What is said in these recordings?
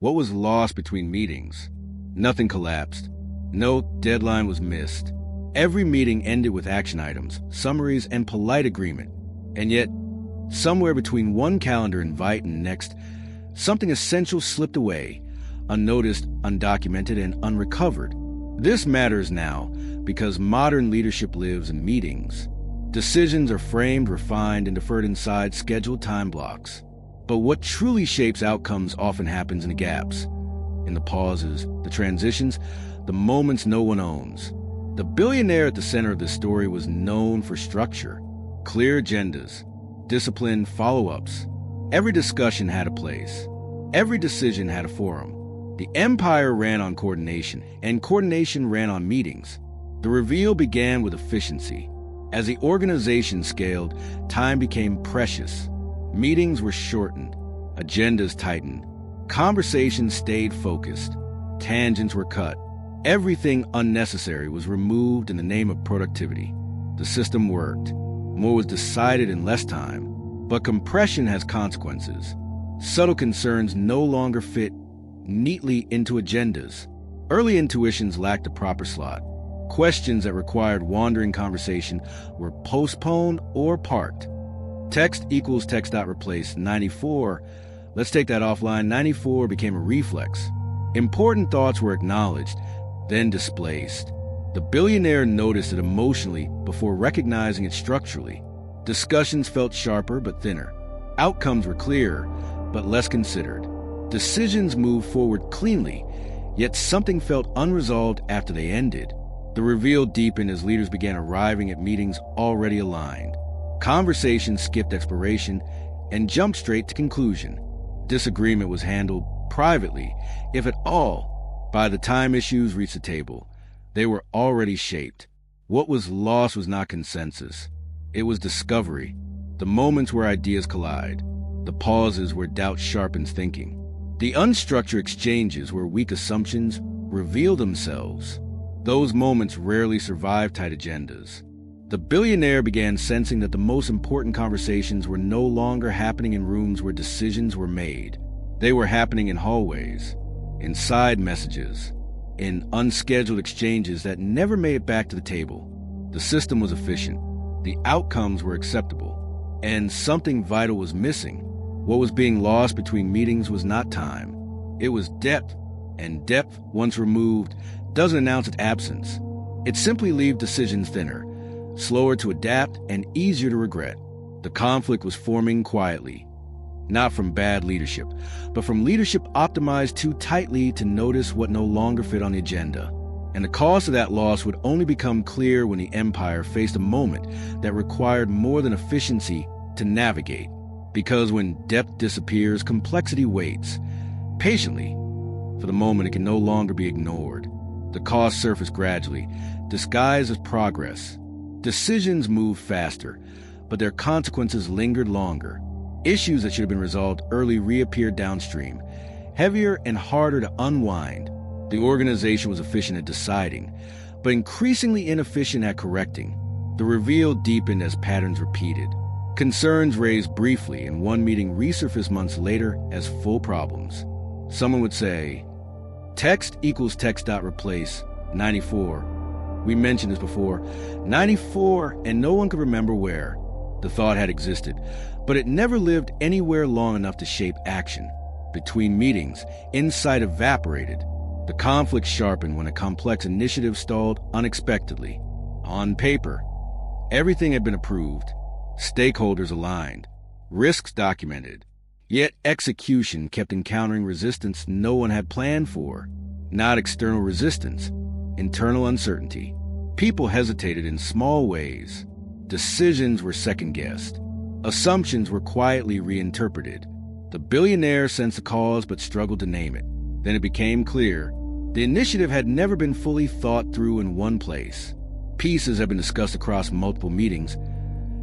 What was lost between meetings? Nothing collapsed. No deadline was missed. Every meeting ended with action items, summaries, and polite agreement. And yet, somewhere between one calendar invite and next, something essential slipped away, unnoticed, undocumented, and unrecovered. This matters now because modern leadership lives in meetings. Decisions are framed, refined, and deferred inside scheduled time blocks. But what truly shapes outcomes often happens in the gaps, in the pauses, the transitions, the moments no one owns. The billionaire at the center of this story was known for structure, clear agendas, disciplined follow-ups. Every discussion had a place. Every decision had a forum. The empire ran on coordination, and coordination ran on meetings. The reveal began with efficiency. As the organization scaled, time became precious. Meetings were shortened, agendas tightened, conversations stayed focused, tangents were cut. Everything unnecessary was removed in the name of productivity. The system worked. More was decided in less time. But compression has consequences. Subtle concerns no longer fit neatly into agendas. Early intuitions lacked a proper slot. Questions that required wandering conversation were postponed or parked. Text equals text.replace 94. Let's take that offline. 94 became a reflex. Important thoughts were acknowledged, then displaced. The billionaire noticed it emotionally before recognizing it structurally. Discussions felt sharper but thinner. Outcomes were clearer but less considered. Decisions moved forward cleanly, yet something felt unresolved after they ended. The reveal deepened as leaders began arriving at meetings already aligned. Conversations skipped exploration and jumped straight to conclusion. Disagreement was handled privately, if at all. By the time issues reached the table, they were already shaped. What was lost was not consensus. It was discovery, the moments where ideas collide, the pauses where doubt sharpens thinking, the unstructured exchanges where weak assumptions reveal themselves. Those moments rarely survive tight agendas. The billionaire began sensing that the most important conversations were no longer happening in rooms where decisions were made. They were happening in hallways, in side messages, in unscheduled exchanges that never made it back to the table. The system was efficient. The outcomes were acceptable. And something vital was missing. What was being lost between meetings was not time. It was depth. And depth, once removed, doesn't announce its absence. It simply leaves decisions thinner, slower to adapt, and easier to regret. The conflict was forming quietly, not from bad leadership, but from leadership optimized too tightly to notice what no longer fit on the agenda. And the cost of that loss would only become clear when the empire faced a moment that required more than efficiency to navigate. Because when depth disappears, complexity waits, patiently. For the moment, it can no longer be ignored. The cost surfaced gradually, disguised as progress. Decisions moved faster, but their consequences lingered longer. Issues that should have been resolved early reappeared downstream, heavier and harder to unwind. The organization was efficient at deciding, but increasingly inefficient at correcting. The reveal deepened as patterns repeated. Concerns raised briefly in one meeting resurfaced months later as full problems. Someone would say, text equals text.replace 94. We mentioned this before. 94, and no one could remember where. The thought had existed, but it never lived anywhere long enough to shape action. Between meetings, insight evaporated. The conflict sharpened when a complex initiative stalled unexpectedly. On paper, everything had been approved, stakeholders aligned, risks documented. Yet execution kept encountering resistance no one had planned for. Not external resistance, internal uncertainty. People hesitated in small ways. Decisions were second-guessed. Assumptions were quietly reinterpreted. The billionaire sensed the cause but struggled to name it. Then it became clear. The initiative had never been fully thought through in one place. Pieces had been discussed across multiple meetings,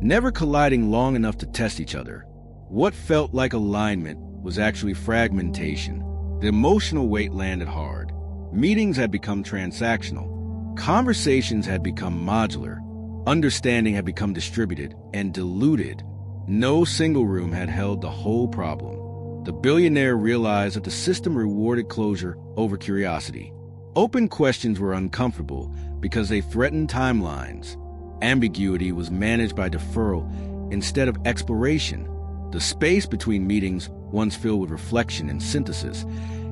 never colliding long enough to test each other. What felt like alignment was actually fragmentation. The emotional weight landed hard. Meetings had become transactional. Conversations had become modular. Understanding had become distributed and diluted. No single room had held the whole problem. The billionaire realized that the system rewarded closure over curiosity. Open questions were uncomfortable because they threatened timelines. Ambiguity was managed by deferral instead of exploration. The space between meetings, once filled with reflection and synthesis,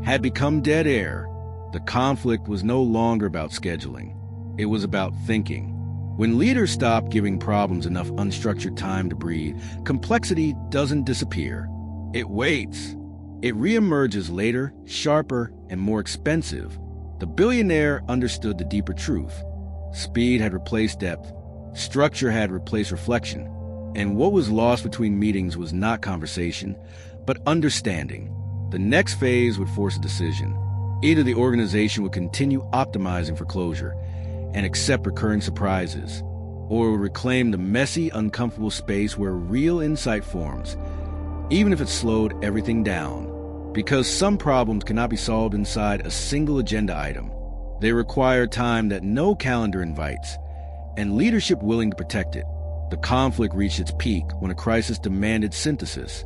had become dead air. The conflict was no longer about scheduling. It was about thinking. When leaders stop giving problems enough unstructured time to breathe, complexity doesn't disappear. It waits. It reemerges later, sharper, and more expensive. The billionaire understood the deeper truth. Speed had replaced depth. Structure had replaced reflection. And what was lost between meetings was not conversation, but understanding. The next phase would force a decision. Either the organization would continue optimizing for closure and accept recurring surprises, or would reclaim the messy, uncomfortable space where real insight forms, even if it slowed everything down. Because some problems cannot be solved inside a single agenda item. They require time that no calendar invites, and leadership willing to protect it. The conflict reached its peak when a crisis demanded synthesis,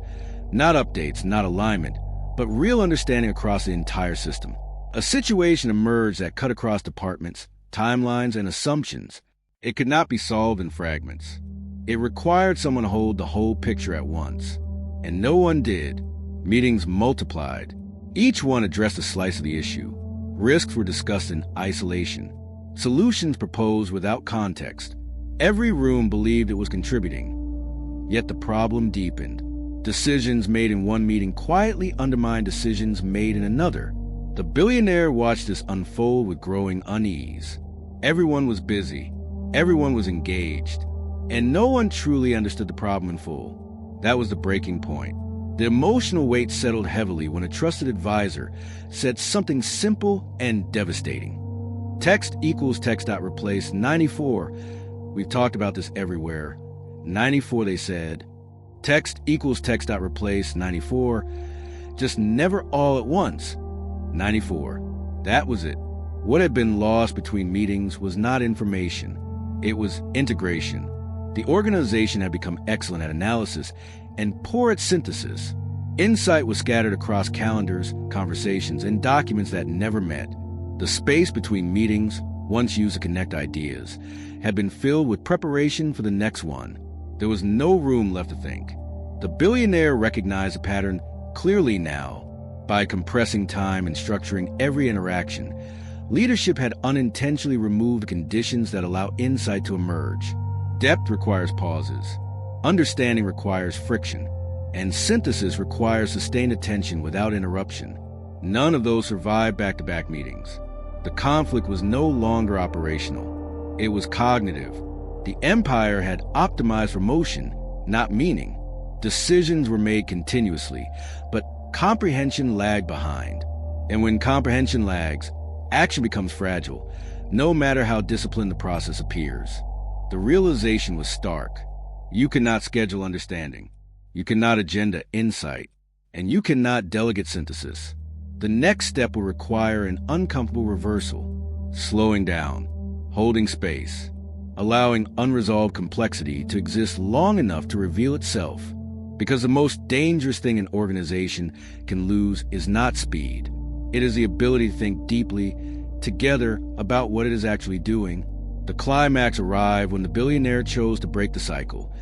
not updates, not alignment, but real understanding across the entire system. A situation emerged that cut across departments, timelines, and assumptions. It could not be solved in fragments. It required someone to hold the whole picture at once. And no one did. Meetings multiplied. Each one addressed a slice of the issue. Risks were discussed in isolation. Solutions proposed without context. Every room believed it was contributing. Yet the problem deepened. Decisions made in one meeting quietly undermined decisions made in another. The billionaire watched this unfold with growing unease. Everyone was busy. Everyone was engaged. And no one truly understood the problem in full. That was the breaking point. The emotional weight settled heavily when a trusted advisor said something simple and devastating. Text equals text.replace 94. We've talked about this everywhere. 94, they said. Text equals text.replace 94. Just never all at once. 94. That was it. What had been lost between meetings was not information. It was integration. The organization had become excellent at analysis and poor at synthesis. Insight was scattered across calendars, conversations, and documents that never met. The space between meetings, once used to connect ideas, had been filled with preparation for the next one. There was no room left to think. The billionaire recognized the pattern clearly now. By compressing time and structuring every interaction, leadership had unintentionally removed the conditions that allow insight to emerge. Depth requires pauses. Understanding requires friction, and synthesis requires sustained attention without interruption. None of those survived back-to-back meetings. The conflict was no longer operational. It was cognitive. The empire had optimized for motion, not meaning. Decisions were made continuously, but comprehension lagged behind. And when comprehension lags, action becomes fragile, no matter how disciplined the process appears. The realization was stark. You cannot schedule understanding. You cannot agenda insight. And you cannot delegate synthesis. The next step will require an uncomfortable reversal. Slowing down. Holding space. Allowing unresolved complexity to exist long enough to reveal itself. Because the most dangerous thing an organization can lose is not speed. It is the ability to think deeply, together, about what it is actually doing. The climax arrived when the billionaire chose to break the cycle,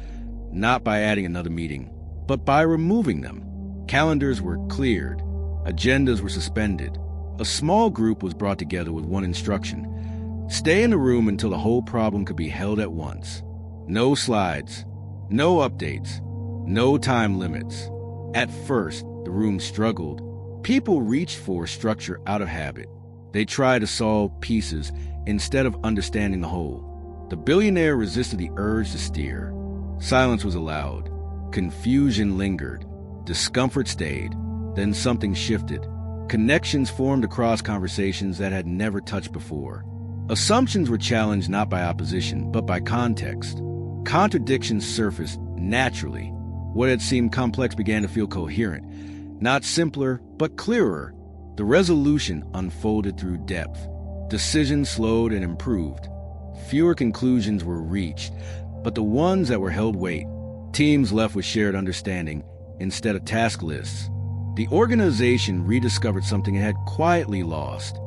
not by adding another meeting, but by removing them. Calendars were cleared. Agendas were suspended. A small group was brought together with one instruction: stay in the room until the whole problem could be held at once. No slides, no updates, no time limits. At first, the room struggled. People reached for structure out of habit. They tried to solve pieces instead of understanding the whole. The billionaire resisted the urge to steer. Silence was allowed. Confusion lingered. Discomfort stayed. Then something shifted. Connections formed across conversations that had never touched before. Assumptions were challenged not by opposition, but by context. Contradictions surfaced naturally. What had seemed complex began to feel coherent. Not simpler, but clearer. The resolution unfolded through depth. Decisions slowed and improved. Fewer conclusions were reached, but the ones that were held weight. Teams left with shared understanding instead of task lists. The organization rediscovered something it had quietly lost: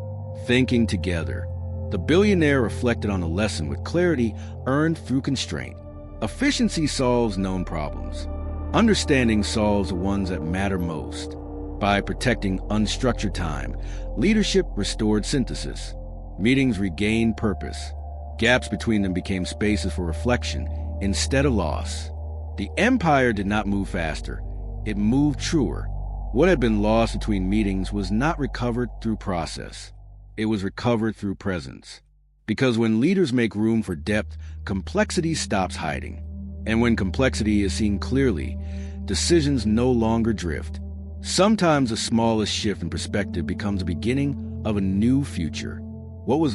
thinking together. The billionaire reflected on the lesson with clarity earned through constraint. Efficiency solves known problems. Understanding solves the ones that matter most. By protecting unstructured time, leadership restored synthesis. Meetings regained purpose. Gaps between them became spaces for reflection instead of loss. The empire did not move faster. It moved truer. What had been lost between meetings was not recovered through process. It was recovered through presence. Because when leaders make room for depth, complexity stops hiding. And when complexity is seen clearly, decisions no longer drift. Sometimes the smallest shift in perspective becomes the beginning of a new future. What was